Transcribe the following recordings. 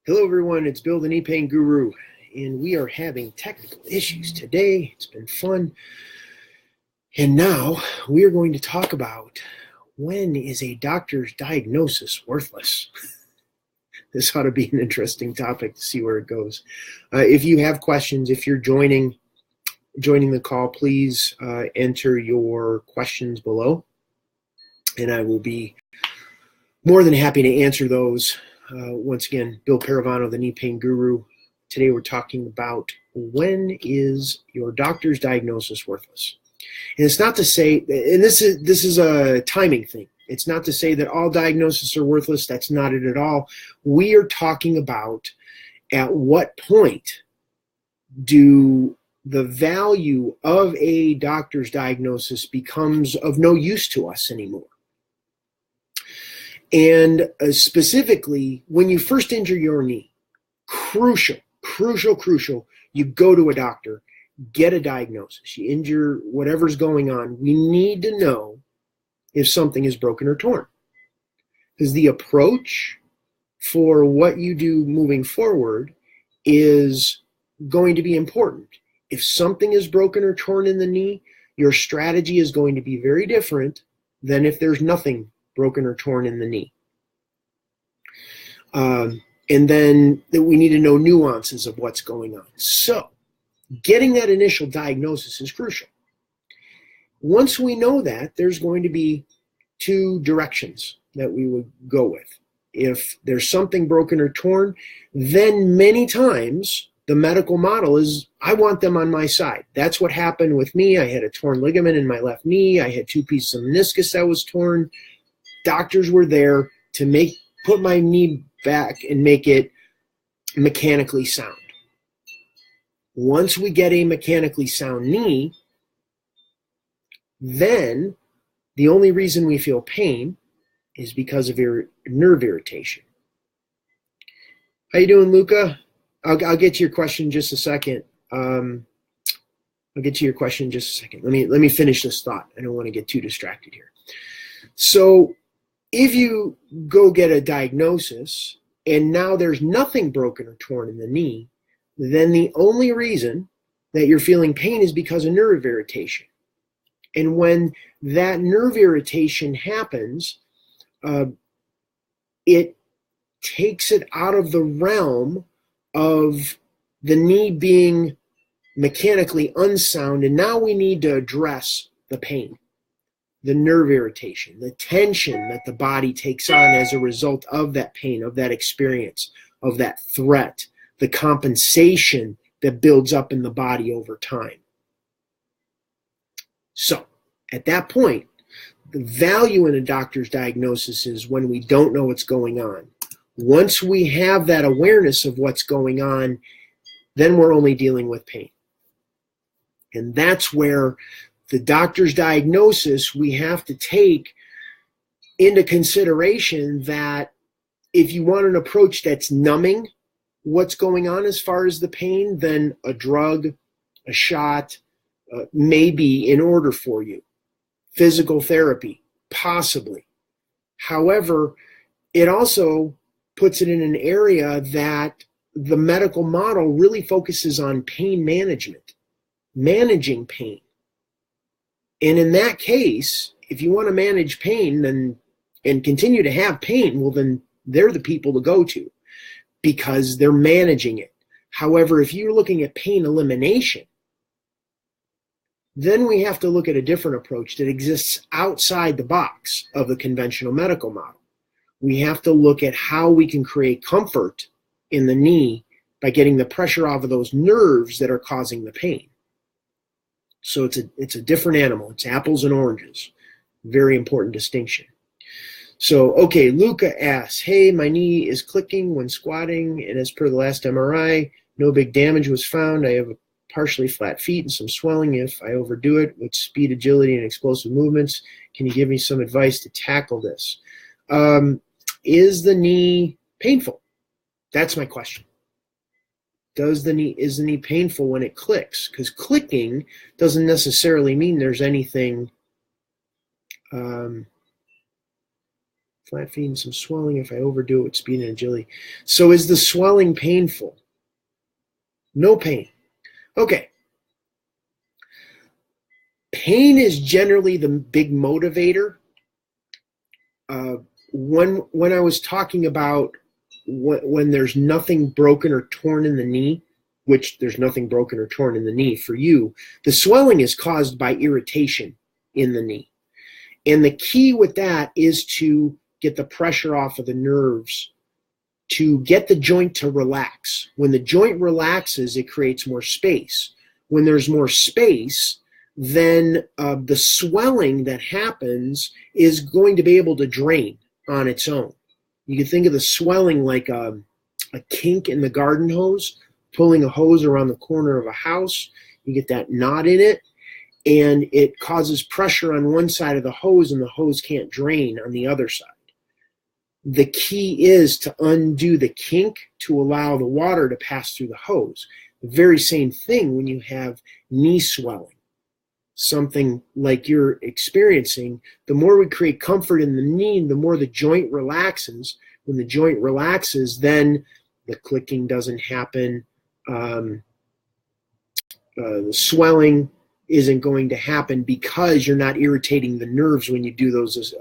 Hello everyone, it's Bill the Knee Pain Guru, and we are having technical issues today. It's been fun. And now we are going to talk about when is a doctor's diagnosis worthless? This ought to be an interesting topic to see where it goes. If you have questions, if you're joining the call, please enter your questions below, and I will be more than happy to answer those. Once again, Bill Paravano, the Knee Pain Guru. Today we're talking about when is your doctor's diagnosis worthless? And it's not to say, and this is a timing thing. It's not to say that all diagnoses are worthless. That's not it at all. We are talking about at what point do the value of a doctor's diagnosis becomes of no use to us anymore. And specifically, when you first injure your knee, crucial, you go to a doctor, get a diagnosis. You injure whatever's going on. We need to know if something is broken or torn. Because the approach for what you do moving forward is going to be important. If something is broken or torn in the knee, your strategy is going to be very different than if there's nothing broken or torn in the knee. And then we need to know nuances of what's going on. So getting that initial diagnosis is crucial. Once we know that, there's going to be two directions that we would go with. If there's something broken or torn, then many times the medical model is, I want them on my side. That's what happened with me. I had a torn ligament in my left knee. I had 2 pieces of meniscus that was torn. Doctors were there to put my knee back and make it mechanically sound. Once we get a mechanically sound knee, then the only reason we feel pain is because of nerve irritation. How you doing, Luca? I'll get to your question in just a second. Let me finish this thought. I don't want to get too distracted here. So if you go get a diagnosis and now there's nothing broken or torn in the knee, then the only reason that you're feeling pain is because of nerve irritation. And when that nerve irritation happens, it takes it out of the realm of the knee being mechanically unsound, and now we need to address the pain, the nerve irritation, the tension that the body takes on as a result of that pain, of that experience, of that threat, the compensation that builds up in the body over time. So at that point, the value in a doctor's diagnosis is when we don't know what's going on. Once we have that awareness of what's going on, then we're only dealing with pain. And that's where the doctor's diagnosis, we have to take into consideration that if you want an approach that's numbing what's going on as far as the pain, then a drug, a shot may be in order for you. Physical therapy, possibly. However, it also puts it in an area that the medical model really focuses on pain management, managing pain. And in that case, if you want to manage pain and continue to have pain, well, then they're the people to go to because they're managing it. However, if you're looking at pain elimination, then we have to look at a different approach that exists outside the box of the conventional medical model. We have to look at how we can create comfort in the knee by getting the pressure off of those nerves that are causing the pain. So it's a different animal. It's apples and oranges. Very important distinction. So, okay, Luca asks, hey, my knee is clicking when squatting, and as per the last MRI, no big damage was found. I have partially flat feet and some swelling if I overdo it with speed, agility, and explosive movements. Can you give me some advice to tackle this? Is the knee painful? That's my question. Is the knee painful when it clicks? Because clicking doesn't necessarily mean there's anything Flat feet and some swelling if I overdo it with speed and agility. So is the swelling painful? No pain. Okay. Pain is generally the big motivator. When I was talking about when there's nothing broken or torn in the knee, which there's nothing broken or torn in the knee for you, the swelling is caused by irritation in the knee. And the key with that is to get the pressure off of the nerves, to get the joint to relax. When the joint relaxes, it creates more space. When there's more space, then the swelling that happens is going to be able to drain on its own. You can think of the swelling like a kink in the garden hose, pulling a hose around the corner of a house. You get that knot in it, and it causes pressure on one side of the hose, and the hose can't drain on the other side. The key is to undo the kink to allow the water to pass through the hose. The very same thing when you have knee swelling, something like you're experiencing. The more we create comfort in the knee, the more the joint relaxes. When the joint relaxes, then the clicking doesn't happen. The swelling isn't going to happen because you're not irritating the nerves when you do those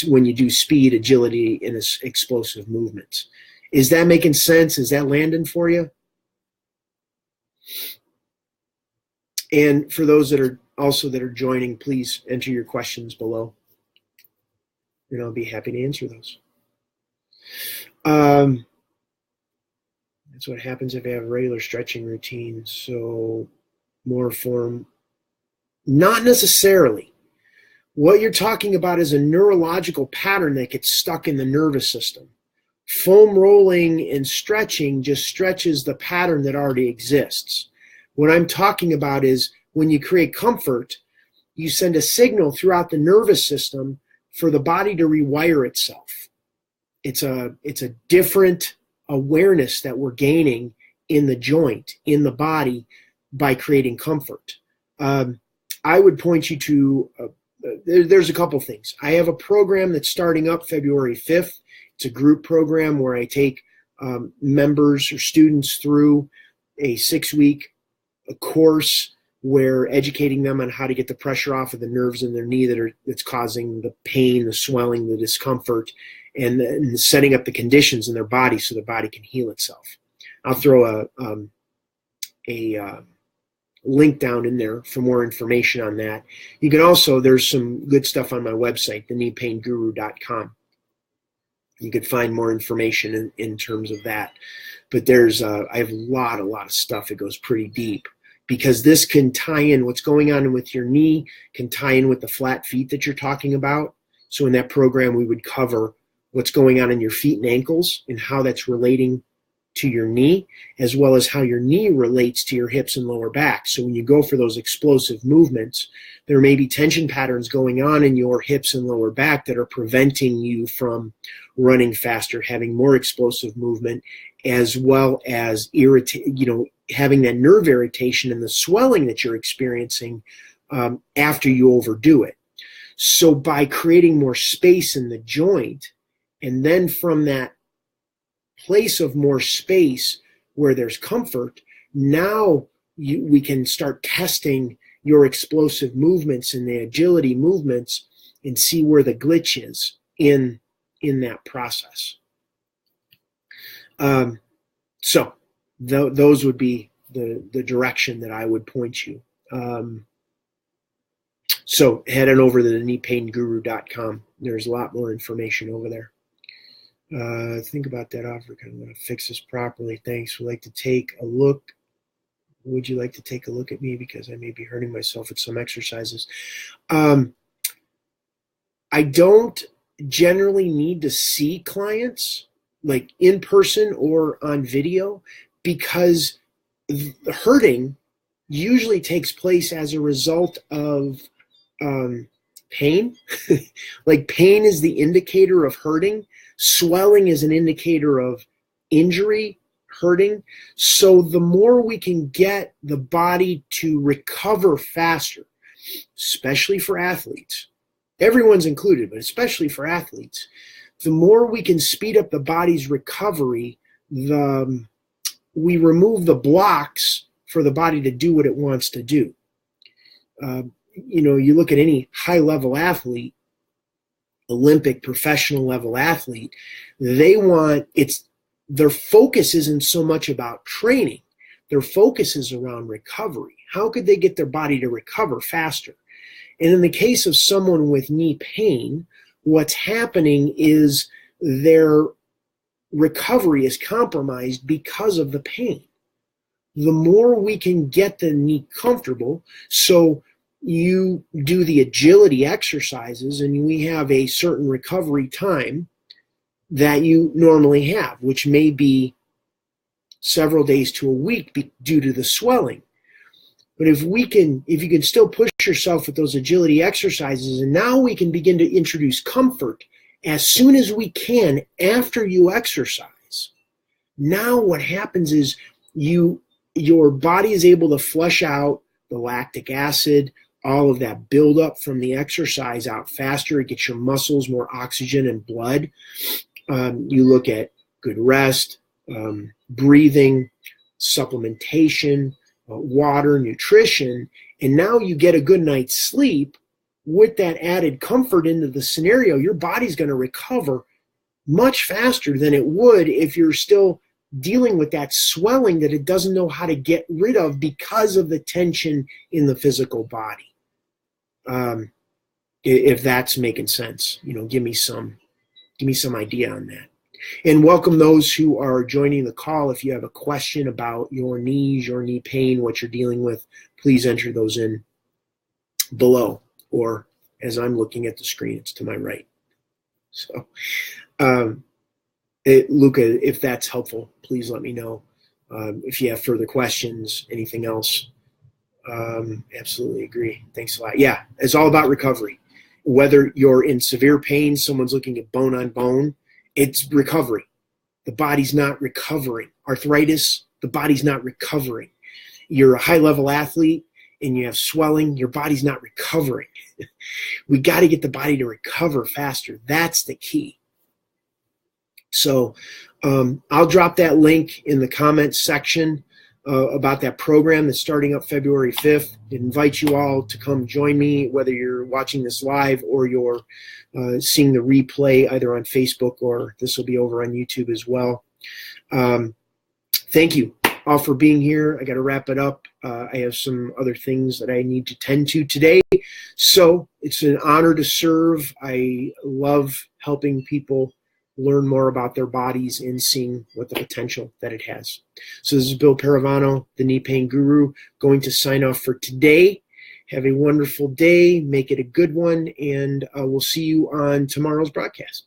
when you do speed, agility, and explosive movements. Is that making sense? Is that landing for you? And for those that are joining, please enter your questions below, and I'll be happy to answer those. That's what happens if you have a regular stretching routine. So more form, not necessarily. What you're talking about is a neurological pattern that gets stuck in the nervous system. Foam rolling and stretching just stretches the pattern that already exists. What I'm talking about is when you create comfort, you send a signal throughout the nervous system for the body to rewire itself. It's a different awareness that we're gaining in the joint, in the body, by creating comfort. I would point you to, there's a couple things. I have a program that's starting up February 5th. It's a group program where I take members or students through a 6-week course where educating them on how to get the pressure off of the nerves in their knee that's causing the pain, the swelling, the discomfort, and setting up the conditions in their body so their body can heal itself. I'll throw a link down in there for more information on that. You can also, there's some good stuff on my website, thekneepainguru.com. You could find more information in terms of that. But I have a lot of stuff that goes pretty deep, because this can tie in what's going on with your knee, can tie in with the flat feet that you're talking about. So in that program, we would cover what's going on in your feet and ankles and how that's relating to your knee, as well as how your knee relates to your hips and lower back. So when you go for those explosive movements, there may be tension patterns going on in your hips and lower back that are preventing you from running faster, having more explosive movement, as well as having that nerve irritation and the swelling that you're experiencing after you overdo it. So by creating more space in the joint, and then from that place of more space where there's comfort, now we can start testing your explosive movements and the agility movements and see where the glitch is in that process. So those would be the direction that I would point you. So head on over to thekneepainguru.com. There's a lot more information over there. Think about that offer. I'm going to fix this properly. Thanks. Would like to take a look. Would you like to take a look at me, because I may be hurting myself with some exercises? I don't generally need to see clients like in person or on video, because the hurting usually takes place as a result of pain. Like pain is the indicator of hurting. Swelling is an indicator of injury, hurting. So the more we can get the body to recover faster, especially for athletes, everyone's included, but especially for athletes, the more we can speed up the body's recovery, we remove the blocks for the body to do what it wants to do. You look at any high-level athlete, Olympic professional level athlete, their focus isn't so much about training. Their focus is around recovery. How could they get their body to recover faster? And in the case of someone with knee pain, what's happening is their recovery is compromised because of the pain. The more we can get the knee comfortable, so you do the agility exercises and we have a certain recovery time that you normally have, which may be several days to a week due to the swelling. But if you can still push yourself with those agility exercises, and now we can begin to introduce comfort as soon as we can after you exercise. Now what happens is your body is able to flush out the lactic acid, all of that buildup from the exercise out faster. It gets your muscles more oxygen and blood. You look at good rest, breathing, supplementation, water, nutrition, and now you get a good night's sleep. With that added comfort into the scenario, your body's going to recover much faster than it would if you're still dealing with that swelling that it doesn't know how to get rid of because of the tension in the physical body. If that's making sense, give me some idea on that. And welcome those who are joining the call. If you have a question about your knees, your knee pain, what you're dealing with, please enter those in below, or as I'm looking at the screen, it's to my right. So, Luca, if that's helpful, please let me know. If you have further questions, anything else. Absolutely agree. Thanks a lot. Yeah, it's all about recovery. Whether you're in severe pain, someone's looking at bone on bone, it's recovery. The body's not recovering. Arthritis, the body's not recovering. You're a high-level athlete and you have swelling, your body's not recovering. We got to get the body to recover faster. That's the key. So I'll drop that link in the comments section about that program that's starting up February 5th. I invite you all to come join me, whether you're watching this live or you're seeing the replay either on Facebook, or this will be over on YouTube as well. Thank you all for being here. I got to wrap it up. I have some other things that I need to tend to today. So it's an honor to serve. I love helping people learn more about their bodies and seeing what the potential that it has. So this is Bill Paravano, the Knee Pain Guru, going to sign off for today. Have a wonderful day. Make it a good one, and we'll see you on tomorrow's broadcast.